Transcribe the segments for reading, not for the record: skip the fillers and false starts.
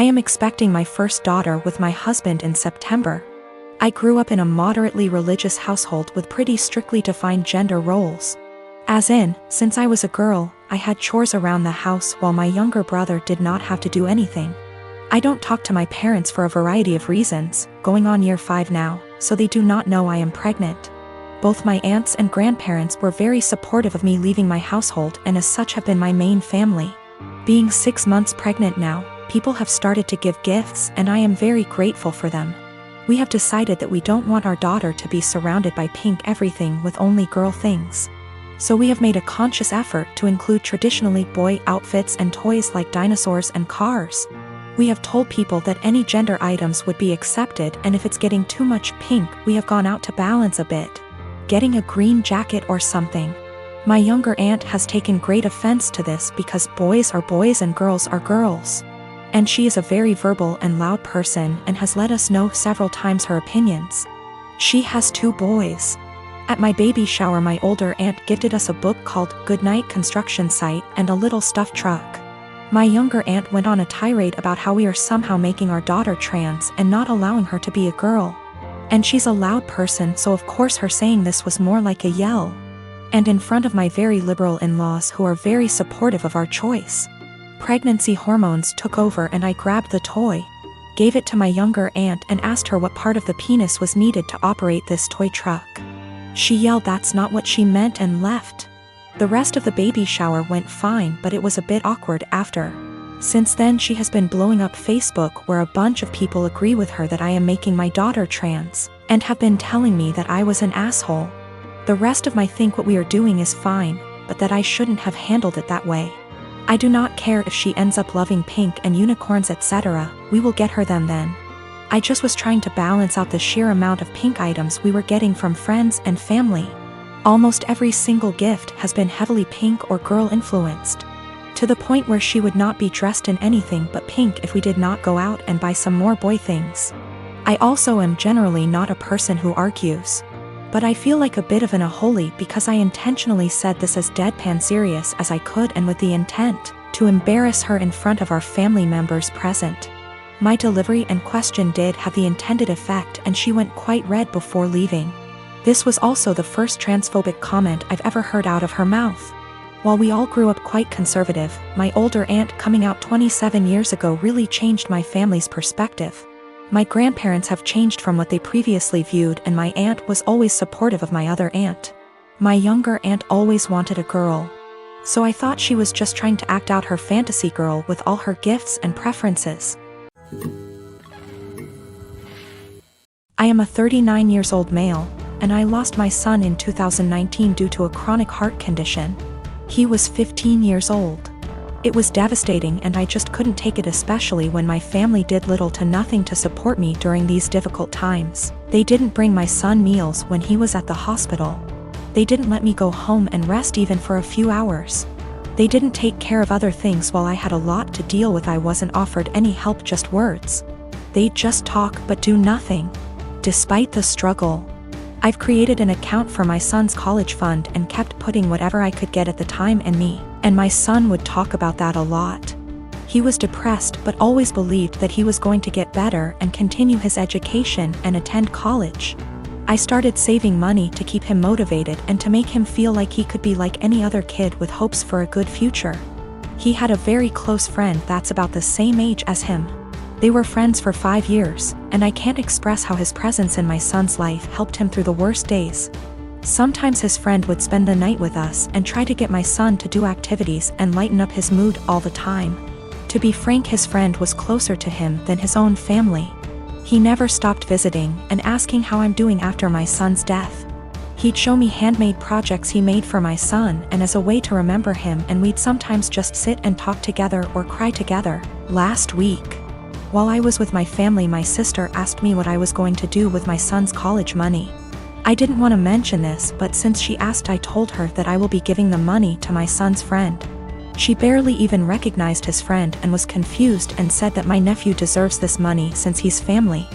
I am expecting my first daughter with my husband in September. I grew up in a moderately religious household with pretty strictly defined gender roles. As in, since I was a girl, I had chores around the house while my younger brother did not have to do anything. I don't talk to my parents for a variety of reasons, going on year 5 now, so they do not know I am pregnant. Both my aunts and grandparents were very supportive of me leaving my household and as such have been my main family. Being 6 months pregnant now, people have started to give gifts and I am very grateful for them. We have decided that we don't want our daughter to be surrounded by pink everything with only girl things. So we have made a conscious effort to include traditionally boy outfits and toys like dinosaurs and cars. We have told people that any gender items would be accepted, and if it's getting too much pink, we have gone out to balance a bit. Getting a green jacket or something. My younger aunt has taken great offense to this because boys are boys and girls are girls. And she is a very verbal and loud person and has let us know several times her opinions. She has 2 boys. At my baby shower, my older aunt gifted us a book called Goodnight Construction Site and a little stuffed truck. My younger aunt went on a tirade about how we are somehow making our daughter trans and not allowing her to be a girl. And she's a loud person, so of course her saying this was more like a yell. And in front of my very liberal in-laws who are very supportive of our choice. Pregnancy hormones took over and I grabbed the toy, gave it to my younger aunt and asked her what part of the penis was needed to operate this toy truck. She yelled that's not what she meant and left. The rest of the baby shower went fine, but it was a bit awkward after. Since then she has been blowing up Facebook where a bunch of people agree with her that I am making my daughter trans, and have been telling me that I was an asshole. The rest of my think what we are doing is fine, but that I shouldn't have handled it that way. I do not care if she ends up loving pink and unicorns etc., we will get her them then. I just was trying to balance out the sheer amount of pink items we were getting from friends and family. Almost every single gift has been heavily pink or girl influenced. To the point where she would not be dressed in anything but pink if we did not go out and buy some more boy things. I also am generally not a person who argues. But I feel like a bit of an unholy because I intentionally said this as deadpan serious as I could and with the intent to embarrass her in front of our family members present. My delivery and question did have the intended effect and she went quite red before leaving. This was also the first transphobic comment I've ever heard out of her mouth. While we all grew up quite conservative, my older aunt coming out 27 years ago really changed my family's perspective. My grandparents have changed from what they previously viewed and my aunt was always supportive of my other aunt. My younger aunt always wanted a girl. So I thought she was just trying to act out her fantasy girl with all her gifts and preferences. I am a 39 years old male, and I lost my son in 2019 due to a chronic heart condition. He was 15 years old. It was devastating and I just couldn't take it, especially when my family did little to nothing to support me during these difficult times. They didn't bring my son meals when he was at the hospital. They didn't let me go home and rest even for a few hours. They didn't take care of other things while I had a lot to deal with. I wasn't offered any help, just words. They'd just talk but do nothing. Despite the struggle, I've created an account for my son's college fund and kept putting whatever I could get at the time and my son would talk about that a lot. He was depressed but always believed that he was going to get better and continue his education and attend college. I started saving money to keep him motivated and to make him feel like he could be like any other kid with hopes for a good future. He had a very close friend that's about the same age as him. They were friends for 5 years, and I can't express how his presence in my son's life helped him through the worst days. Sometimes his friend would spend the night with us and try to get my son to do activities and lighten up his mood all the time. To be frank, his friend was closer to him than his own family. He never stopped visiting and asking how I'm doing after my son's death. He'd show me handmade projects he made for my son and as a way to remember him, and we'd sometimes just sit and talk together or cry together. Last week, while I was with my family, my sister asked me what I was going to do with my son's college money. I didn't want to mention this, but since she asked, I told her that I will be giving the money to my son's friend. She barely even recognized his friend and was confused and said that my nephew deserves this money since he's family.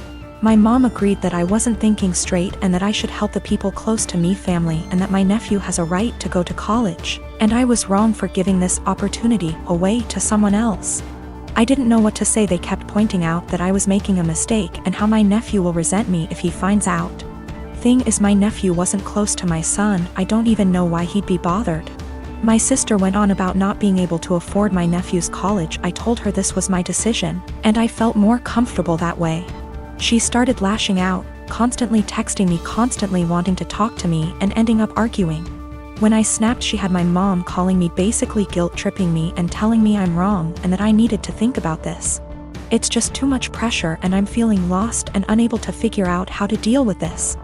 My mom agreed that I wasn't thinking straight and that I should help the people close to me, family, and that my nephew has a right to go to college, and I was wrong for giving this opportunity away to someone else. I didn't know what to say. They kept pointing out that I was making a mistake and how my nephew will resent me if he finds out. Thing is, my nephew wasn't close to my son. I don't even know why he'd be bothered. My sister went on about not being able to afford my nephew's college. I told her this was my decision, and I felt more comfortable that way. She started lashing out, constantly texting me, constantly wanting to talk to me, and ending up arguing. When I snapped, she had my mom calling me, basically guilt-tripping me and telling me I'm wrong and that I needed to think about this. It's just too much pressure and I'm feeling lost and unable to figure out how to deal with this.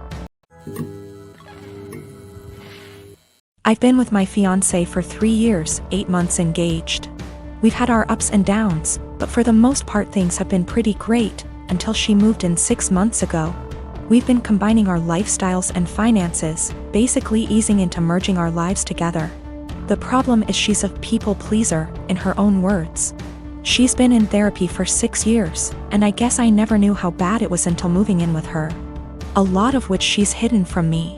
I've been with my fiancé for 3 years, 8 months engaged. We've had our ups and downs, but for the most part things have been pretty great, until she moved in 6 months ago. We've been combining our lifestyles and finances, basically easing into merging our lives together. The problem is she's a people pleaser, in her own words. She's been in therapy for 6 years, and I guess I never knew how bad it was until moving in with her. A lot of which she's hidden from me.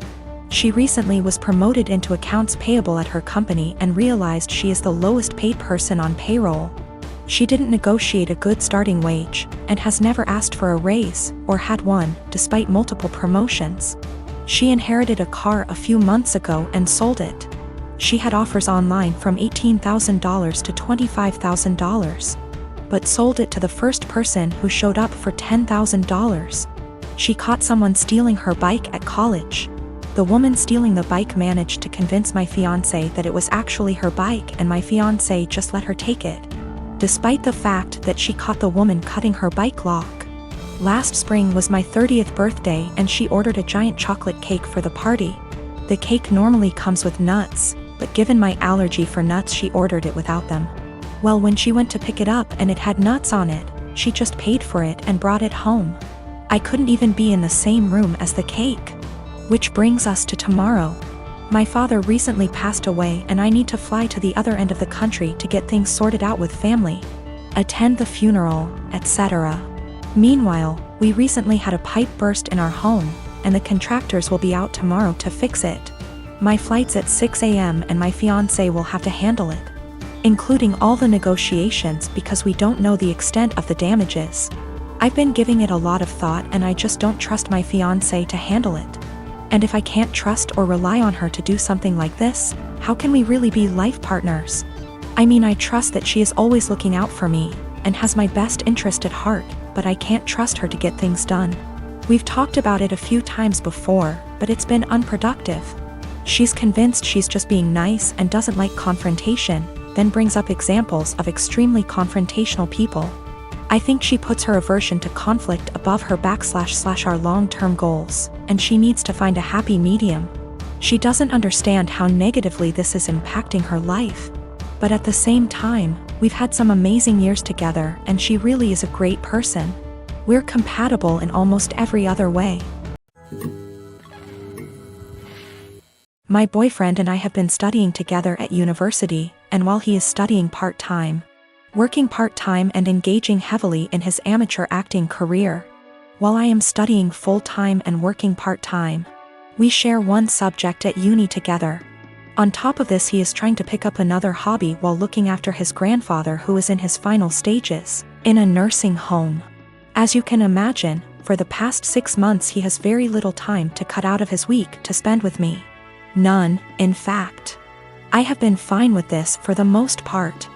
She recently was promoted into accounts payable at her company and realized she is the lowest paid person on payroll. She didn't negotiate a good starting wage, and has never asked for a raise, or had one, despite multiple promotions. She inherited a car a few months ago and sold it. She had offers online from $18,000 to $25,000. But sold it to the first person who showed up for $10,000. She caught someone stealing her bike at college. The woman stealing the bike managed to convince my fiancé that it was actually her bike, and my fiancé just let her take it, despite the fact that she caught the woman cutting her bike lock. Last spring was my 30th birthday and she ordered a giant chocolate cake for the party. The cake normally comes with nuts, but given my allergy for nuts she ordered it without them. Well, when she went to pick it up and it had nuts on it, she just paid for it and brought it home. I couldn't even be in the same room as the cake. Which brings us to tomorrow. My father recently passed away and I need to fly to the other end of the country to get things sorted out with family, attend the funeral, etc. Meanwhile, we recently had a pipe burst in our home, and the contractors will be out tomorrow to fix it. My flight's at 6 a.m. and my fiancé will have to handle it, including all the negotiations because we don't know the extent of the damages. I've been giving it a lot of thought and I just don't trust my fiancé to handle it. And if I can't trust or rely on her to do something like this, how can we really be life partners? I mean, I trust that she is always looking out for me and has my best interest at heart, but I can't trust her to get things done. We've talked about it a few times before, but it's been unproductive. She's convinced she's just being nice and doesn't like confrontation, then brings up examples of extremely confrontational people. I think she puts her aversion to conflict above her / our long-term goals, and she needs to find a happy medium. She doesn't understand how negatively this is impacting her life. But at the same time, we've had some amazing years together and she really is a great person. We're compatible in almost every other way. My boyfriend and I have been studying together at university, and while he is studying part-time, working part-time and engaging heavily in his amateur acting career, while I am studying full-time and working part-time, we share one subject at uni together. On top of this, he is trying to pick up another hobby while looking after his grandfather, who is in his final stages, in a nursing home. As you can imagine, for the past 6 months he has very little time to cut out of his week to spend with me. None, in fact. I have been fine with this for the most part.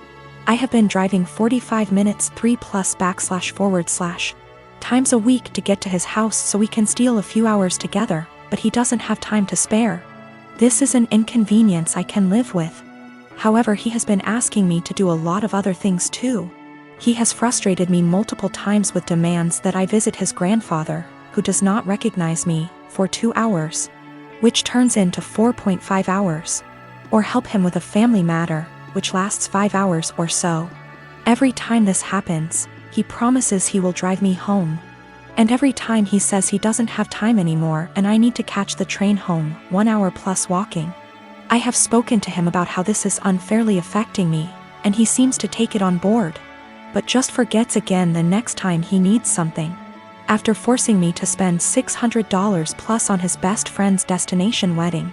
I have been driving 45 minutes 3+ / times a week to get to his house so we can steal a few hours together, but he doesn't have time to spare. This is an inconvenience I can live with. However, he has been asking me to do a lot of other things too. He has frustrated me multiple times with demands that I visit his grandfather, who does not recognize me, for 2 hours, which turns into 4.5 hours, or help him with a family matter, which lasts 5 hours or so. Every time this happens, he promises he will drive me home. And every time he says he doesn't have time anymore and I need to catch the train home, 1 hour plus walking. I have spoken to him about how this is unfairly affecting me, and he seems to take it on board, but just forgets again the next time he needs something. After forcing me to spend $600 plus on his best friend's destination wedding,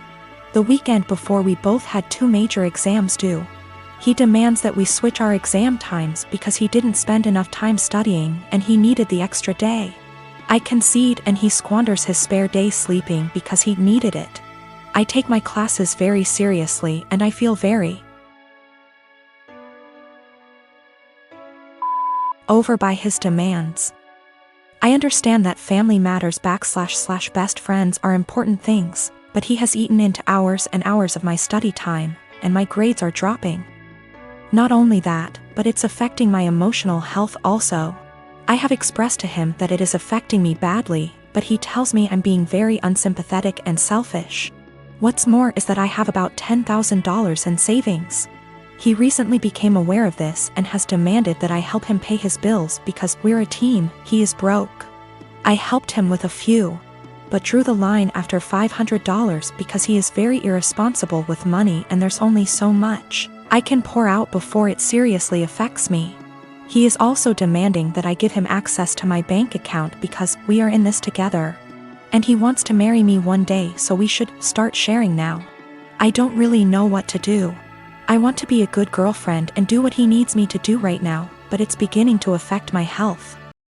the weekend before we both had 2 major exams due. He demands that we switch our exam times because he didn't spend enough time studying and he needed the extra day. I concede and he squanders his spare day sleeping because he needed it. I take my classes very seriously and I feel very over by his demands. I understand that family matters / best friends are important things, but he has eaten into hours and hours of my study time, and my grades are dropping. Not only that, but it's affecting my emotional health also. I have expressed to him that it is affecting me badly, but he tells me I'm being very unsympathetic and selfish. What's more is that I have about $10,000 in savings. He recently became aware of this and has demanded that I help him pay his bills because we're a team, he is broke. I helped him with a few, but drew the line after $500 because he is very irresponsible with money and there's only so much I can pour out before it seriously affects me. He is also demanding that I give him access to my bank account because we are in this together. And he wants to marry me one day, so we should start sharing now. I don't really know what to do. I want to be a good girlfriend and do what he needs me to do right now, but it's beginning to affect my health.